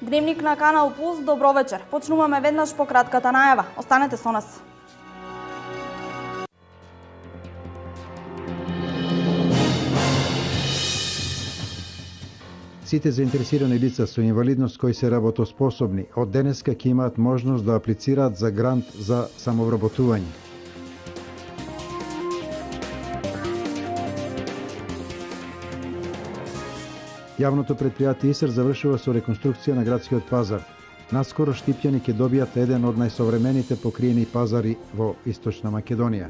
Дневник на Канал Плюс, добро вечер. Почнуваме веднаш по кратката најава. Останете со нас. Сите заинтересирани лица со инвалидност кои се работоспособни од денеска ќе имаат можност да аплицираат за грант за самовработување. Јавното предпријатие ИСР завршува со реконструкција на градскиот пазар. Наскоро Штипјани ќе добијат еден од најсовремените покриени пазари во Источна Македонија.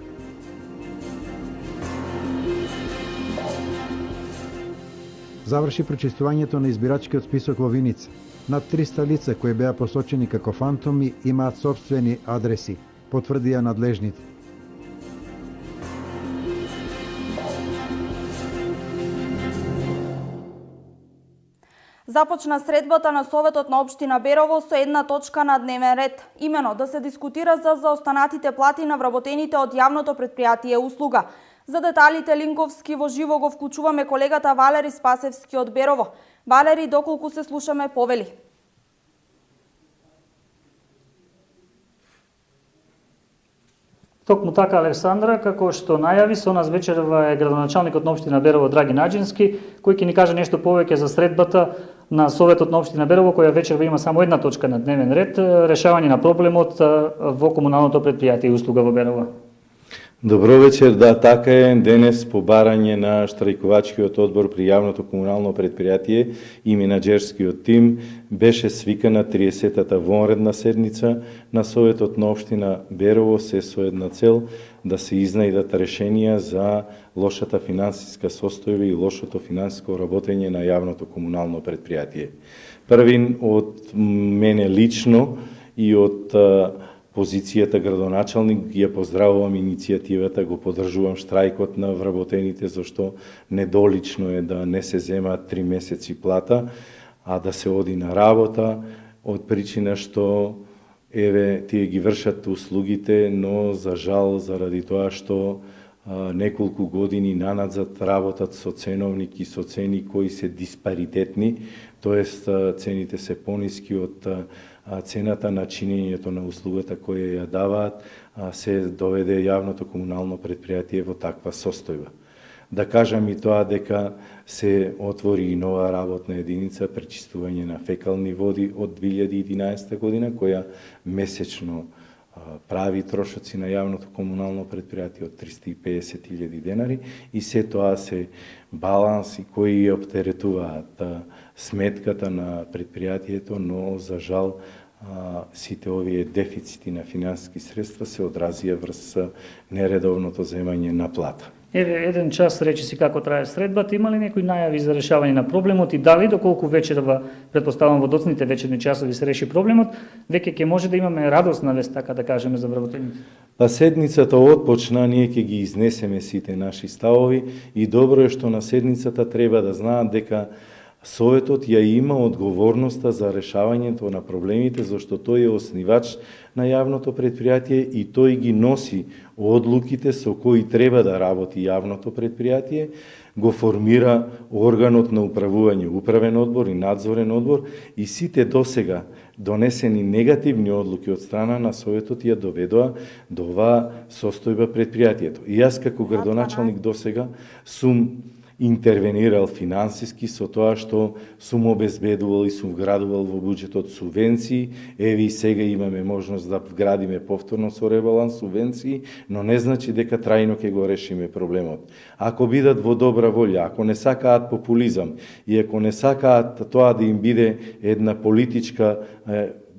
Заврши пречистувањето на избирачкиот список во Виница. Над 300 лица кои беа посочени како фантоми имаат сопствени адреси, потврдија надлежните. Започна средбата на Советот на општина Берово со една точка на дневен ред, имено да се дискутира за заостанатите плати на вработените од јавното предпријатие услуга. За деталите линковски во живо го вклучуваме колегата Валери Спасевски од Берово. Валери, доколку се слушаме, повели. Токму така, Александра, како што најави, со нас вечерва е градоначалникот на општина Берово Драги Наџински, кој ќе ни каже нешто повеќе за средбата на Советот на општина Берово, која вечерва има само една точка на дневен ред, решавање на проблемот во комуналното предпријатие и услуга во Берово. Добро вечер, да, така е. Денес по барање на штрајкувачкиот одбор при јавното комунално предпријатие и менаџерскиот тим беше свикана 30-та вонредна седница на Советот на општина Берово се со една цел да се изнајдат решенија за лошата финансиска состојба и лошото финансиско работење на јавното комунално предпријатие. Првин од мене лично и од позицијата градоначалник ја поздравувам иницијативата, го поддржувам штрајкот на вработените, зашто недолично е да не се земаат 3 месеци плата, а да се оди на работа, од причина што тие ги вршат услугите, но за жал заради тоа што неколку години нанадзад работат со ценовник и со цени кои се диспаритетни, тоест цените се пониски од цената на чинењето на услугата која ја даваат, се доведе јавното комунално предпријатие во таква состојба. Да кажам и тоа дека се отвори и нова работна единица пречистување на фекални води од 2011 година, која месечно прави трошоци на јавното комунално предпријатие од 350.000 денари и се тоа се баланси кои ја оптеретуваат сметката на предпријатието, но за жал сите овие дефицити на финансиски средства се одразија врз нередовното земање на плата. Еден час речи си како трае средбата, има ли некои најави за решавање на проблемот и дали доколку вечерва, предпоставам во доцните вечерни часови се реши проблемот, веќе ќе може да имаме радосна вест, така да кажеме, за вработените? Седницата отпочна, ние ќе ги изнесеме сите наши ставови и добро е што на седницата треба да знаат дека Советот ја има одговорноста за решавањето на проблемите, зашто тој е оснивач на јавното предпријатие и тој ги носи одлуките со кои треба да работи јавното предпријатие, го формира органот на управување, управен одбор и надзорен одбор и сите досега донесени негативни одлуки од страна на Советот ја доведоа до оваа состојба предпријатието. И јас како градоначалник досега сум интервенирал финансиски со тоа што сум обезбедувал и сум вградувал во буџетот субвенции. Еви и сега имаме можност да вградиме повторно со ребаланс субвенции, но не значи дека трајно ќе го решиме проблемот. Ако бидат во добра волја, ако не сакаат популизам и ако не сакаат тоа да им биде една политичка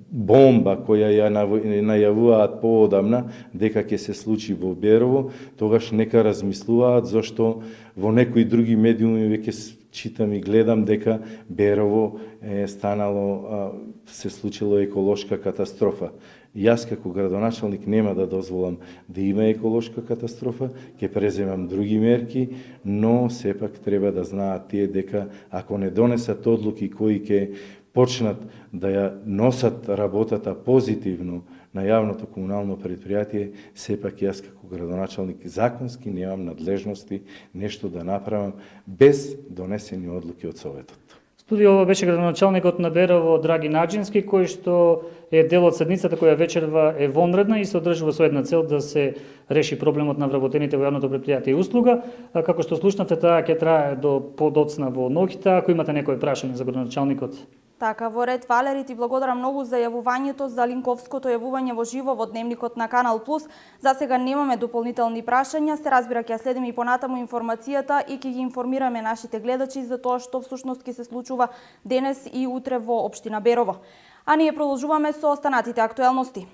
бомба која ја најавуваат поодамна дека ќе се случи во Берово, тогаш нека размислуваат, зашто во некои други медиуми веќе читам и гледам дека Берово е станало, се случило еколошка катастрофа. Јас како градоначалник нема да дозволам да има еколошка катастрофа, ќе преземам други мерки, но сепак треба да знаат тие дека ако не донесат одлуки кои ќе почнат да ја носат работата позитивно на јавното комунално предпријатие, сепак јас како градоначалник законски немам надлежности нешто да направам без донесени одлуки од Советот. Студи ова беше градоначалникот на Берово Драги Наџински, кој што е дел од седницата која вечерва е вонредна и се одржува со една цел да се реши проблемот на вработените во јавното претпријатие и услуга. Како што слушнавте, таа ќе трае до подоцна во ноќта. Ако имате некои прашања за градоначалникот. Така, во ред, Валери, ти благодарам многу за јавувањето, за линковското јавување во живо во дневникот на Канал Плюс. За сега немаме дополнителни прашања, се разбира ќе ја следиме и понатаму информацијата и ќе ги информираме нашите гледачи за тоа што всушност ќе се случува денес и утре во општина Берово. А ние продолжуваме со останатите актуелности.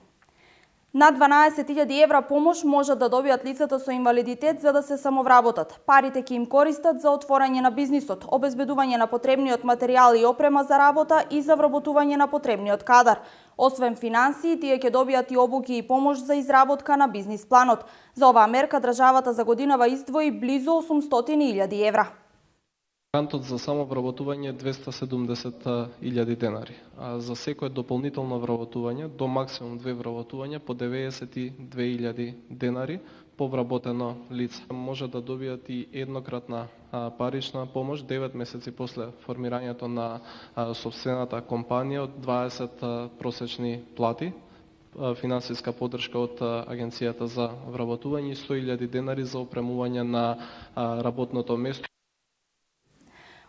Над 12.000 евра помош можат да добијат лицата со инвалидитет за да се самовработат. Парите ќе им користат за отворање на бизнисот, обезбедување на потребниот материјал и опрема за работа и за вработување на потребниот кадар. Освен финансии, тие ќе добијат и обуки и помош за изработка на бизнис планот. За оваа мерка државата за годинава издвои близу 800.000 евра. Грантот за самовработување е 270.000 денари, а за секое дополнително вработување до максимум 2 вработувања по 92.000 денари по вработено лице. Може да добијат и еднократна парична помош 9 месеци после формирањето на сопствената компанија од 20 просечни плати, финансиска поддршка од Агенцијата за вработување и 100.000 денари за опремување на работното место.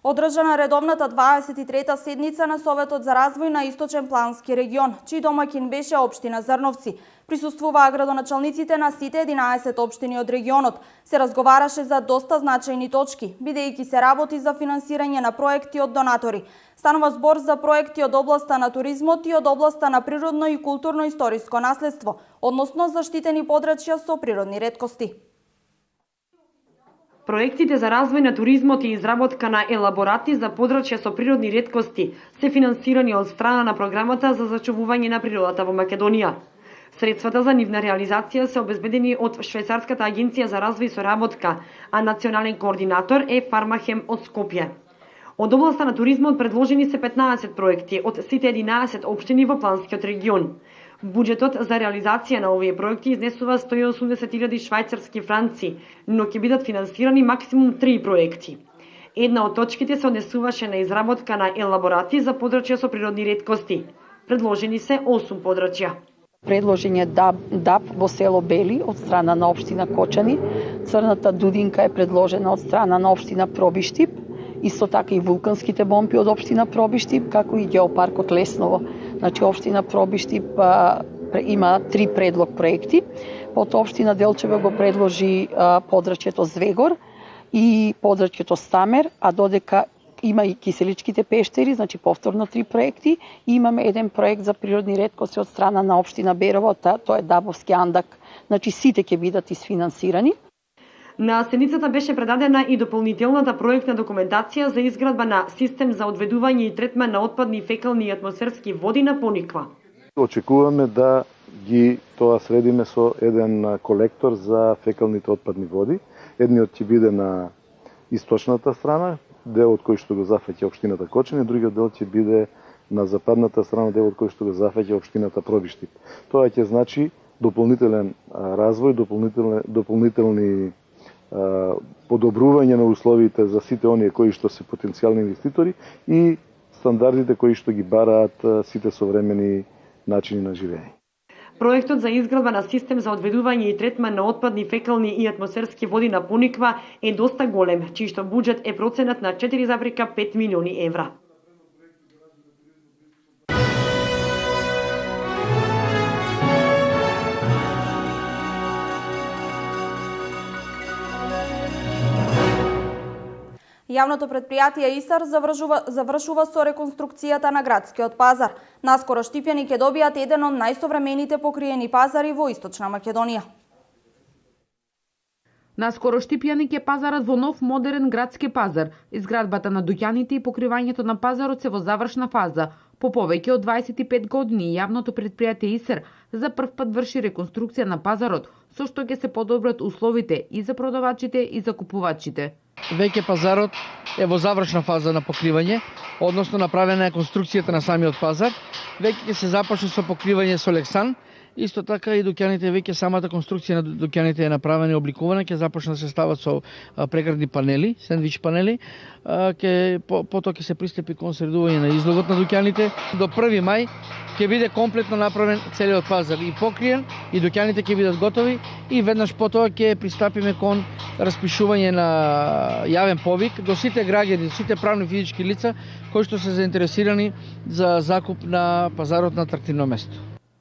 Одржана редовната 23-та седница на Советот за развој на Источен плански регион, чиј домаќин беше општина Зрновци. Присуствуваа градоначалниците на сите 11 општини од регионот. Се разговараше за доста значајни точки, бидејќи се работи за финансирање на проекти од донатори. Станува збор за проекти од областа на туризмот и од областа на природно и културно-историско наследство, односно заштитени подрачја со природни реткости. Проектите за развој на туризмот и изработка на елаборати за подрачја со природни реткости се финансирани од страна на програмата за зачувување на природата во Македонија. Средствата за нивна реализација се обезбедени од Швајцарската агенција за развој и соработка, а национален координатор е Фармахем од Скопје. Од областа на туризмот предложени се 15 проекти од сите 11 општини во планскиот регион. Буџетот за реализација на овие проекти изнесува 180.000 швајцарски франци, но ќе бидат финансирани максимум 3 проекти. Една од точките се однесуваше на изработка на елаборати за подрачја со природни реткости. Предложени се 8 подрачја. Предложен е ДАП во село Бели од страна на општина Кочани, Црната дудинка е предложена од страна на општина Пробиштип, исто така и вулканските бомби од општина Пробиштип, како и геопаркот Лесново. Значи, општина Пробиштип има 3 предлог проекти. Потоа општина Делчево го предложи подрачјето Звегор и подрачјето Стамер, а додека има и Киселичките пештери, значи повторно 3 проекти. И имаме еден проект за природни реткости од страна на општина Берово, тоа е Дабовски андак. Значи, сите ќе бидат исфинансирани. На седницата беше предадена и дополнителната проектна документација за изградба на систем за одведување и третман на отпадни фекални и атмосферски води на Пониква. Очекуваме да ги тоа средиме со еден колектор за фекалните отпадни води. Едниот ќе биде на источната страна, дел од кој што го зафаќа општината Кочани, другиот дел ќе биде на западната страна, дел од кој што го зафаќа општината Пробиштип. Тоа ќе значи дополнителен развој, дополнителни подобрување на условите за сите оние кои што се потенцијални инвеститори и стандардите кои што ги бараат сите современи начини на живење. Проектот за изградба на систем за одведување и третман на отпадни фекални и атмосферски води на Пониква е доста голем, чиј што буџет е проценат на 4,5 милиони евра. Јавното предпријатие ИСАР завршува со реконструкцијата на градскиот пазар. Наскоро штипјани ќе добијат еден од најсовремените покриени пазари во Источна Македонија. Наскоро штипјани ќе пазарат во нов модерен градски пазар. Изградбата на дуќаните и покривањето на пазарот се во завршна фаза. По повеќе од 25 години јавното предпријатие ИСАР за прв пат врши реконструкција на пазарот, со што ќе се подобрат условите и за продавачите и за купувачите. Веќе пазарот е во завршна фаза на покривање, односно направена е конструкцијата на самиот пазар. Веќе ќе се започне со покривање со Лексан Исто така и дуќаните, веќе самата конструкција на дуќаните е направена и обликувана, ќе започне да се стават со преградни панели, сендвич панели, потоа ќе се пристапи кон средување на излогот на дуќаните. До 1 мај ќе биде комплетно направен целиот пазар и покриен, и дуќаните ќе бидат готови и веднаш потоа ќе пристапиме кон распишување на јавен повик до сите граѓани, сите правни физички лица кои што се заинтересирани за закуп на пазарот на атрактивно место.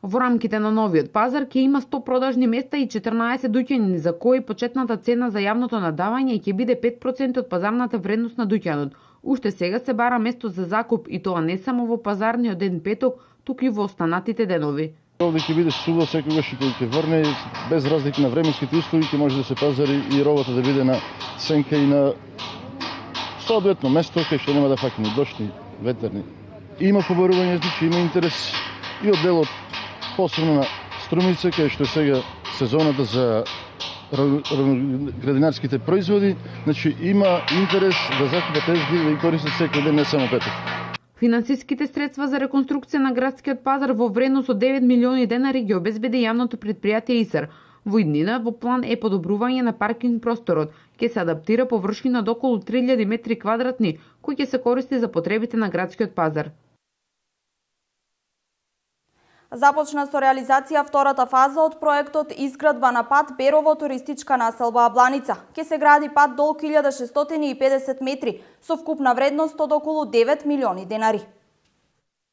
Во рамките на новиот пазар ќе има 100 продажни места и 14 дуќани за кои почетната цена за јавното надавање ќе биде 5% од пазарната вредност на дуќанот. Уште сега се бара место за закуп и тоа не само во пазарниот ден петок, туку и во останатите денови. Овде ќе биде сува секогаш и кој ќе врне, без разлика на временските услови, ќе може да се пазари и робата да биде на сенка и на соодветно место, кај што нема да фаќа ни дожд, ни ветерни. Има побарување, значи има интерес и од делот посебно на Струмица, кај што сега сезоната за градинарските производи, значи има интерес да закупат езди да ги користат секој ден, не само петок. Финансиските средства за реконструкција на градскиот пазар во вредност од 9 милиони денари ги обезбеди јавното претпријатие ИСР. Во иднина во план е подобрување на паркинг просторот. Ќе се адаптира површина од околу 3000 метри квадратни, кој ќе се користи за потребите на градскиот пазар. Започна со реализација втората фаза од проектот изградба на пат Берово туристичка населба Абланица. Ке се гради пат долг 1650 метри со вкупна вредност од околу 9 милиони денари.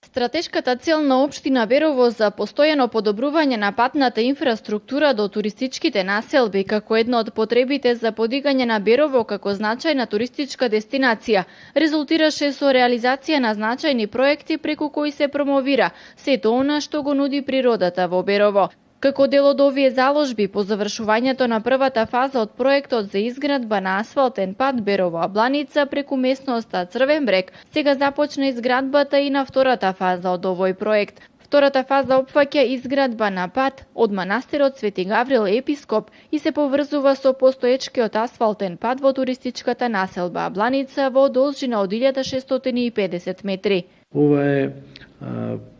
Стратешката цел на општина Берово за постојано подобрување на патната инфраструктура до туристичките населби како едно од потребите за подигање на Берово како значајна туристичка дестинација резултираше со реализација на значајни проекти преку кои се промовира сето она што го нуди природата во Берово. Како дел од овие заложби по завршувањето на првата фаза од проектот за изградба на асфалтен пат Берово-Абланица преку местноста Црвен брег, сега започна изградбата и на втората фаза од овој проект. Втората фаза опфаќа изградба на пат од манастирот Свети Гаврил Епископ и се поврзува со постоечкиот асфалтен пат во туристичката населба Абланица во должина од 1650 метри. Ова е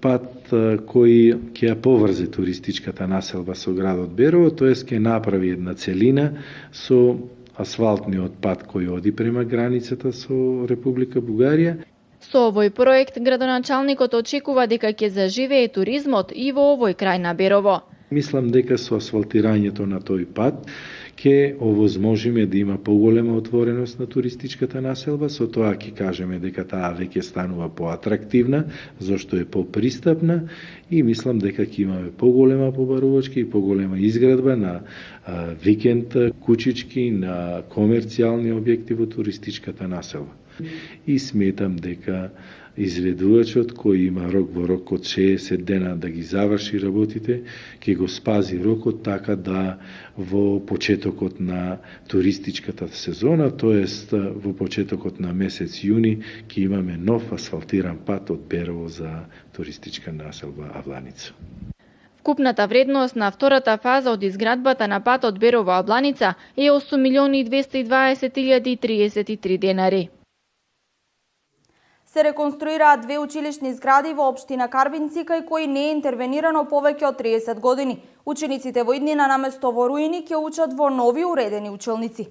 пат кој ќе ја поврзе туристичката населба со градот Берово, тоест ќе направи една целина со асфалтниот пат кој оди према границата со Република Бугарија. Со овој проект градоначалникот очекува дека ќе заживее туризмот и во овој крај на Берово. Мислам дека со асфалтирањето на тој пат ќе овозможиме да има поголема отвореност на туристичката населба, со тоа ќе кажеме дека таа веќе станува поатрактивна, зашто е попристапна и мислам дека ќе имаме поголема побарувачка и поголема изградба на викенд кучички, на комерцијални објекти во туристичката населба. И сметам дека изведувачот кој има рок во рок од 60 дена да ги заврши работите, ќе го спази рокот така да во почетокот на туристичката сезона, тоест во почетокот на месец јуни, ќе имаме нов асфалтиран пат од Берово за туристичка населба Абланица. Вкупната вредност на втората фаза од изградбата на патот Берово-Абланица е 8.220.033 денари. Се реконструираат две училишни згради во општина Карбинци, кај кои не е интервенирано повеќе од 30 години. Учениците во иднина наместо во руини ќе учат во нови уредени училници.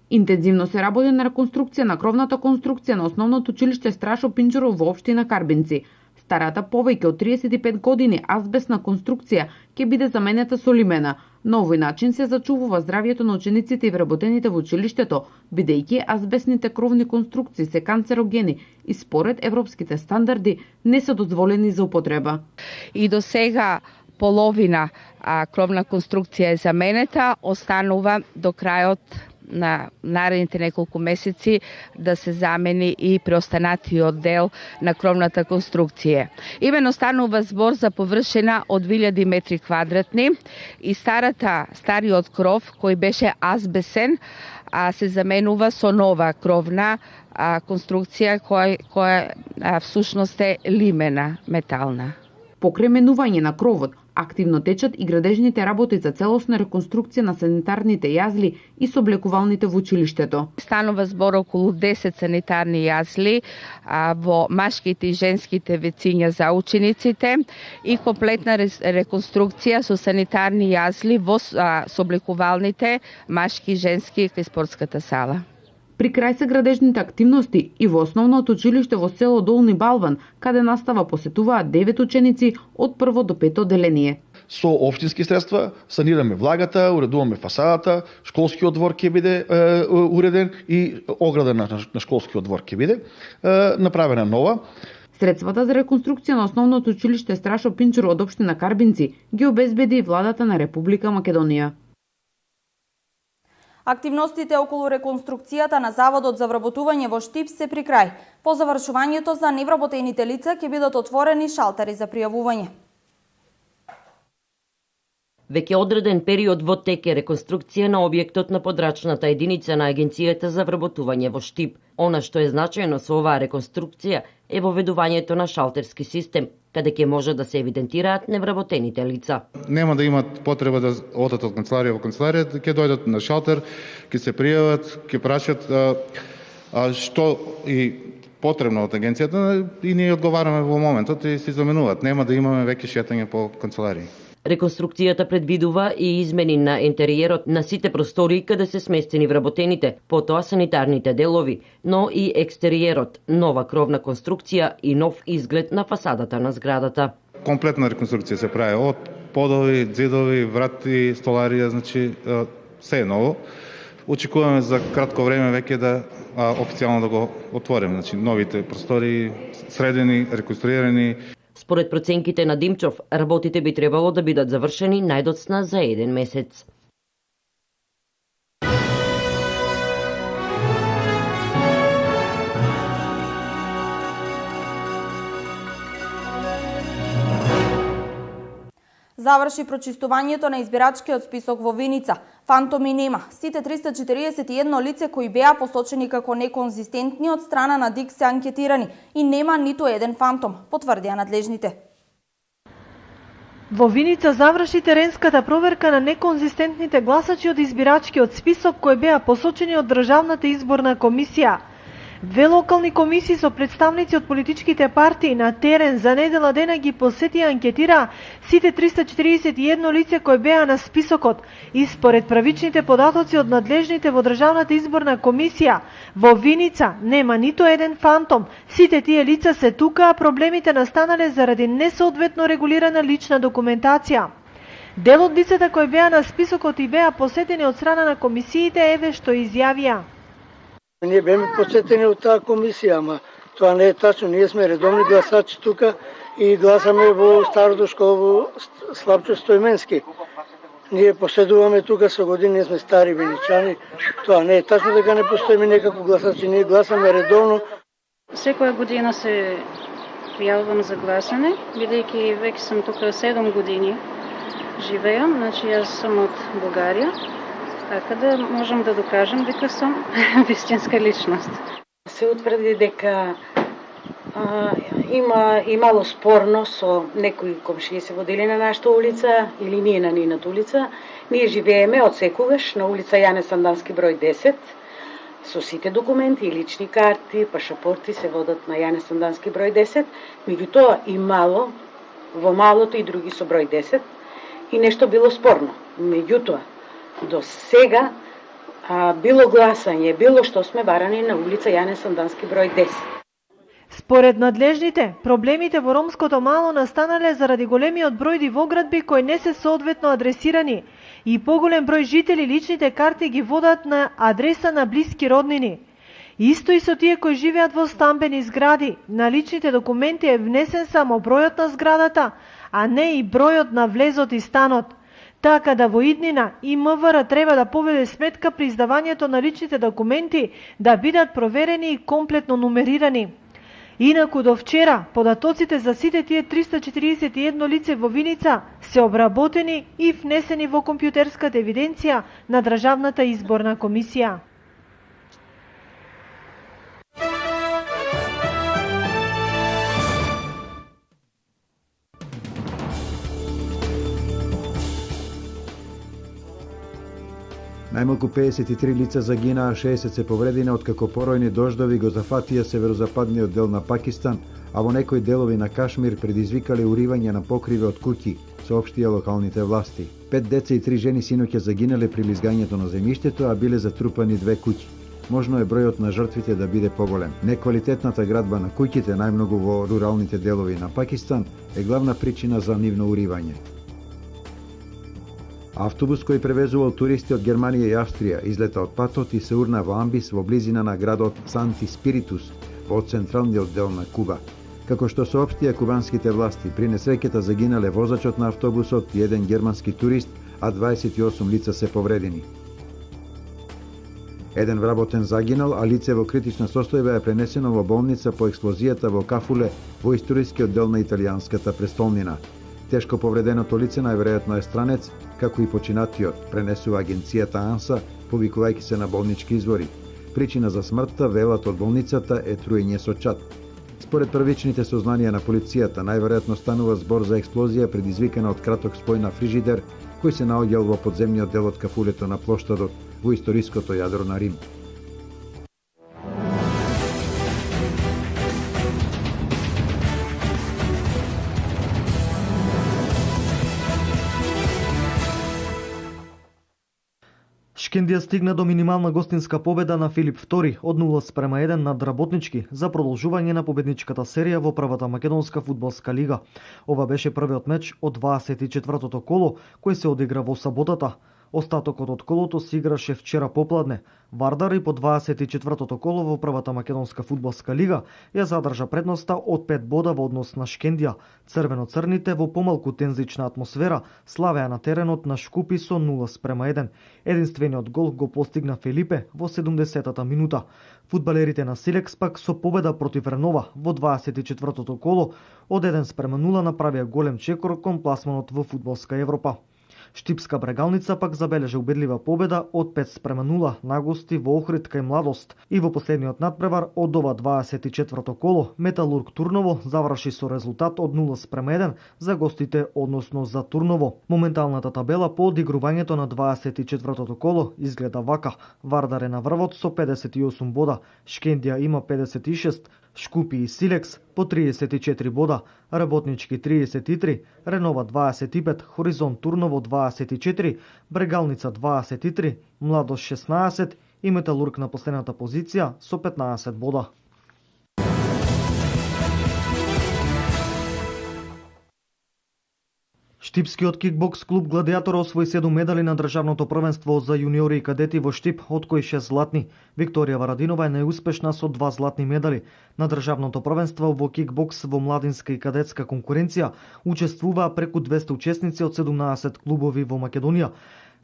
Интензивно се работи на реконструкција на кровната конструкција на основното училиште Страшо Пинџуров во општина Карбинци. Старата повеќе од 35 години азбестна конструкција ќе биде заменета со лимена. На овој начин се зачувува здравјето на учениците и вработените во училиштето, бидејќи азбестните кровни конструкции се канцерогени и според европските стандарди не се дозволени за употреба. И до сега половина кровна конструкција е заменета, останува до крајот на наредните неколку месеци да се замени и преостанатиот дел на кровната конструкција. Имено станува збор за површина од 2000 метри квадратни и стариот кров кој беше азбесен се заменува со нова кровна конструкција која всушност е лимена метална. По кременување на кровот, Активно течат и градежните работи за целосна реконструкција на санитарните јазли и сооблекувалните во училиштето. Станува збор околу 10 санитарни јазли во машките и женските вециња за учениците и комплетна реконструкција со санитарни јазли во сооблекувалните машки и женски кај спортската сала. При крај се градежните активности и во основното училиште во село Долни Балван, каде настава посетуваат 9 ученици од прво до пето одделение. Со општински средства санираме влагата, уредуваме фасадата, школскиот двор ќе биде уреден и ограда на школскиот двор ќе биде направена нова. Средствата за реконструкција на основното училиште Страшо Пинчур од општина Карбинци ги обезбеди владата на Република Македонија. Активностите околу реконструкцијата на Заводот за вработување во Штип се при крај. По завршувањето за невработените лица ќе бидат отворени шалтери за пријавување. Веќе одреден период во тек е реконструкција на објектот на подрачната единица на Агенцијата за вработување во Штип. Она што е значајно со оваа реконструкција е воведувањето на шалтерски систем, каде ќе може да се евидентираат невработените лица. Нема да имат потреба да одат од канцеларија во канцеларија, ќе дојдат на шалтер, ќе се пријават, ќе прашат што и потребно од агенцијата и ние одговараме во моментот и се заменуваат. Нема да имаме веќе шетање по канцеларии. Реконструкцијата предвидува и измени на интериерот на сите простории каде се сместени вработените, потоа санитарните делови, но и екстериерот, нова кровна конструкција и нов изглед на фасадата на зградата. Комплетна реконструкција се прави од подови, зидови, врати, столарија, значи се е ново. Очекуваме за кратко време веќе да официјално да го отвориме, значи новите простории, средени, реконструирани. Според проценките на Димчов, работите би требало да бидат завршени најдоцна за 1 месец. Заврши прочистувањето на избирачкиот список во Виница. Фантоми нема. Сите 341 лице кои беа посочени како неконзистентни од страна на ДИК се анкетирани и нема ниту еден фантом, потврдија надлежните. Во Виница заврши теренската проверка на неконзистентните гласачи од избирачкиот список кои беа посочени од Државната изборна комисија. Две локални комисии со представници од политичките партии на терен за недела дена ги посети и анкетира сите 341 лице кои беа на списокот и според правичните податоци од надлежните во Државната изборна комисија, во Виница нема ниту еден фантом. Сите тие лица се тука, а проблемите настанале заради несоодветно регулирана лична документација. Дел од лицата кои беа на списокот и беа посетени од страна на комисиите еве што изјавија. Ние беме посетени од таа комисија, ама тоа не е тачно. Ние сме редовни гласачи тука и гласаме во старото школа Славчо Стојменски. Ние поседуваме тука со години, ние сме стари виничани. Тоа не е тачно дека не постоиме некако гласачи, ние гласаме редовно. Секоја година се пријавувам за гласане, бидејќи веќе сум тука 7 години живеам, значи јас сум од Бугарија. Така да можам да докажам дека сум вистинска личност. Се утврди дека има имало спорно со некои комшии се водили на нашата улица или ние на нейната улица. Ние живееме од секогаш на улица Јане Сандански број 10 со сите документи и лични карти, пашапорти се водат на Јане Сандански број 10. Меѓутоа и мало, во малото и други со број 10 и нешто било спорно. Меѓутоа до сега било гласање, било што сме барани на улица Јане Сандански број 10. Според надлежните, проблемите во ромското мало настанале заради големиот број дивоградби кои не се соодветно адресирани и поголем број жители личните карти ги водат на адреса на блиски роднини. Исто и со тие кои живеат во стамбени згради, на личните документи е внесен само бројот на зградата, а не и бројот на влезот и станот. Така да во иднина и МВР треба да поведе сметка при издавањето на личните документи да бидат проверени и комплетно нумерирани. Инаку до вчера, податоците за сите тие 341 лице во Виница се обработени и внесени во компјутерската евиденција на Државната изборна комисија. Најмалку 53 лица загинаа, 60 се повредина, откако поројни дождови го зафатија северозападниот дел на Пакистан, а во некои делови на Кашмир предизвикале уривање на покриве од куќи, соопштија локалните власти. 5 деца и 3 жени синоќа загинале при лизгањето на земјиштето, а биле затрупани 2 куќи. Можно е бројот на жртвите да биде поголем. Неквалитетната градба на куќите, најмногу во руралните делови на Пакистан, е главна причина за нивно уривање. Автобус кој превезувал туристи од Германија и Австрија излета од патот и се урна во амбис во близина на градот Санти Спиритус во централниот дел на Куба. Како што соопштија кубанските власти, при несреќата загинале возачот на автобусот и еден германски турист, а 28 лица се повредени. Еден вработен загинал, а лице во критична состојба е пренесено во болница по експлозијата во Кафуле во историскиот дел на италијанската престолнина. Тешко повреденото лице најверојатно е странец, како и починатиот, пренесува агенцијата АНСА, повикувајќи се на болнички извори. Причина за смртта, велат од болницата, е труење со чад. Според првичните сознанија на полицијата, најверојатно станува збор за експлозија предизвикана од краток спој на фрижидер, кој се наоѓал во подземниот дел од кафулето на плоштадот во историското јадро на Рим. Шкендија стигна до минимална гостинска победа на Филип II од 0:1 над Работнички за продолжување на победничката серија во првата македонска фудбалска лига. Ова беше првиот меч од 24-тото коло кој се одигра во саботата. Остатокот од колото се играше вчера попладне. Вардар и по 24-тото коло во првата македонска фудбалска лига ја задржа предноста од 5 бода во однос на Шкендија. Црвено-црните во помалку тензична атмосфера славеа на теренот на Шкупи со 0:1. Единствениот гол го постигна Филипе во 70-та минута. Фудбалерите на Силекс пак со победа против Ренова во 24-тото коло од 1:0 направија голем чекор кон пласманот во фудбалска Европа. Штипска Брегалница пак забележа убедлива победа од 5:0 на гости во Охрид кај Младост и во последниот надпревар од ова 24-то коло Металург Турново заврши со резултат од 0:1 за гостите, односно за Турново. Моменталната табела по одигрувањето на 24-тото коло изгледа вака: Вардар е на врвот со 58 бода, Шкендија има 56, Шкупи и Силекс по 34 бода, Работнички 33, Ренова 25, Хоризонт Турново 24, Брегалница 23, Младост 16 и Металург на последната позиција со 15 бода. Штипскиот кикбокс клуб Гладиатор освои 7 медали на државното првенство за јуниори и кадети во Штип, од кои 6 златни. Викторија Варадинова е најуспешна со 2 златни медали. На државното првенство во кикбокс во младинска и кадетска конкуренција учествуваа преку 200 учесници од 17 клубови во Македонија.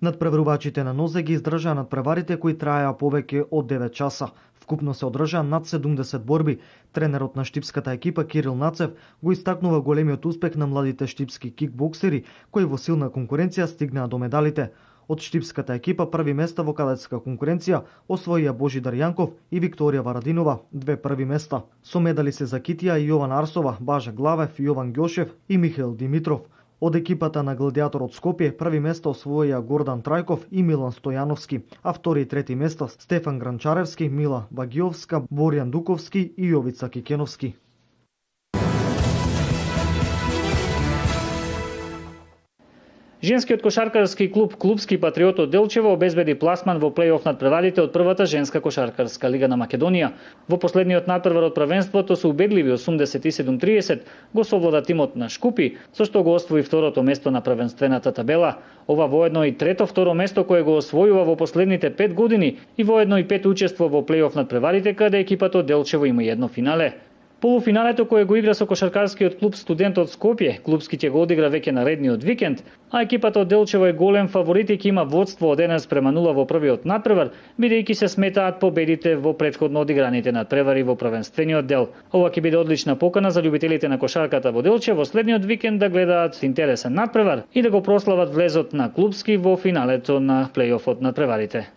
Надпреварувачите на нозе ги издржаа надпреварите кои траеа повеќе од 9 часа. Вкупно се одржаа над 70 борби. Тренерот на штипската екипа Кирил Нацев го истакнува големиот успех на младите штипски кикбоксери кои во силна конкуренција стигнаа до медалите. Од штипската екипа први места во кадетска конкуренција освоија Божидар Јанков и Викторија Варадинова, 2 први места. Со медали се закитија и Јован Арсова, Бажа Главев, Јован Ѓошев и Михаил Димитров. Од екипата на Гладиатор од Скопје први место освоија Гордан Трајков и Милан Стојановски, а втори и трети место Стефан Гранчаревски, Мила Багиовска, Боријан Дуковски и Јовица Кикеновски. Женскиот кошаркарски клуб Клубски Патриот од Делчево обезбеди пласман во плејоф надпреварите од првата женска кошаркарска лига на Македонија. Во последниот надпревар од првенството со убедливи 87-30 го совлада тимот на Шкупи, со што го освои второто место на првенствената табела. Ова воедно и трето второ место кое го освојува во последните 5 години и воедно и 5 учество во плејоф надпреварите каде екипата од Делчево има едно финале. Полуфиналето кое го игра со кошаркарскиот клуб Студент од Скопје, клубски ќе го одигра веќе наредниот викенд, а екипата од Делчево е голем фаворит и ќе има водство од 1:0 во првиот надпревар, бидејќи се сметаат победите во претходно одиграните надпревари во првенствениот дел. Ова ќе биде одлична покана за љубителите на кошарката во Делчево следниот викенд да гледаат интересен надпревар и да го прослават влезот на клубски во финалето на плејофот надпреварите.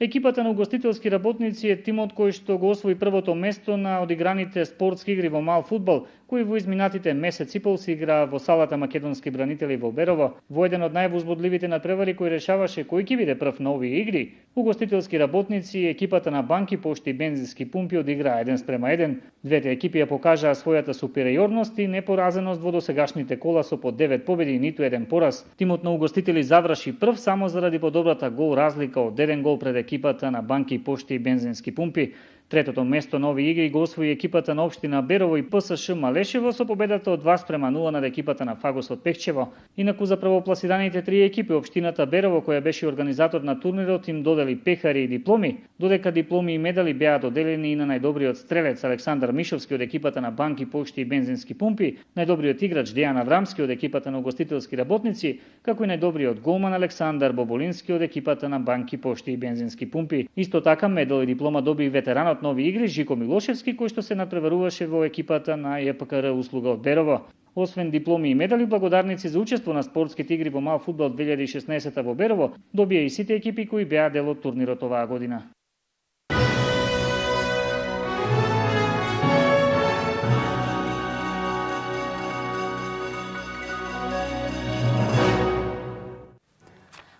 Екипата на угостителски работници е тимот кој што го освои првото место на одиграните спортски игри во мал фудбал, кои во изминатите месец и пол се играа во салата Македонски бранители во Берово, во еден од највозбудливите надпревари кој решаваше кој ќе биде прв на овие игри. Угостителски работници и екипата на банки, пошти и бензински пумпи одиграа 1:1. Двете екипи ја покажаа својата супериорност и непоразеност во досегашните кола со по 9 победи и ниту еден пораз. Тимот на угостители заврши прв само заради подобрата гол разлика од 1 гол пред екипата на банки, пошти и бензински пумпи. Третото место на овие игри го освои екипата на општина Берово и ПСШ Малешево со победата од 2:0 над екипата на Фагос од Пехчево. Инаку за првопласираните три екипи општината Берово, која беше организатор на турнирот, им додели пехари и дипломи, додека дипломи и медали беа доделени и на најдобриот стрелец Александар Мишовски од екипата на банки, пошти и бензински пумпи, најдобриот играч Дејан Аврамски од екипата на угостителски работници, како и најдобриот голман Александар Боболински од екипата на банки, пошти и бензински пумпи. Исто така медал и диплома доби и ветеранот нови игри Жико Милошевски, кој што се надпреваруваше во екипата на ЕПКР услуга од Берово. Освен дипломи и медали, благодарници за учество на спортските игри во мал фудбал 2016 во Берово добија и сите екипи кои беа дел од турнирот оваа година.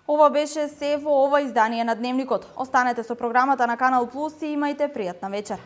Ова беше се во ова издание на Дневникот. Останете со програмата на Канал Плюс и имајте пријатна вечер.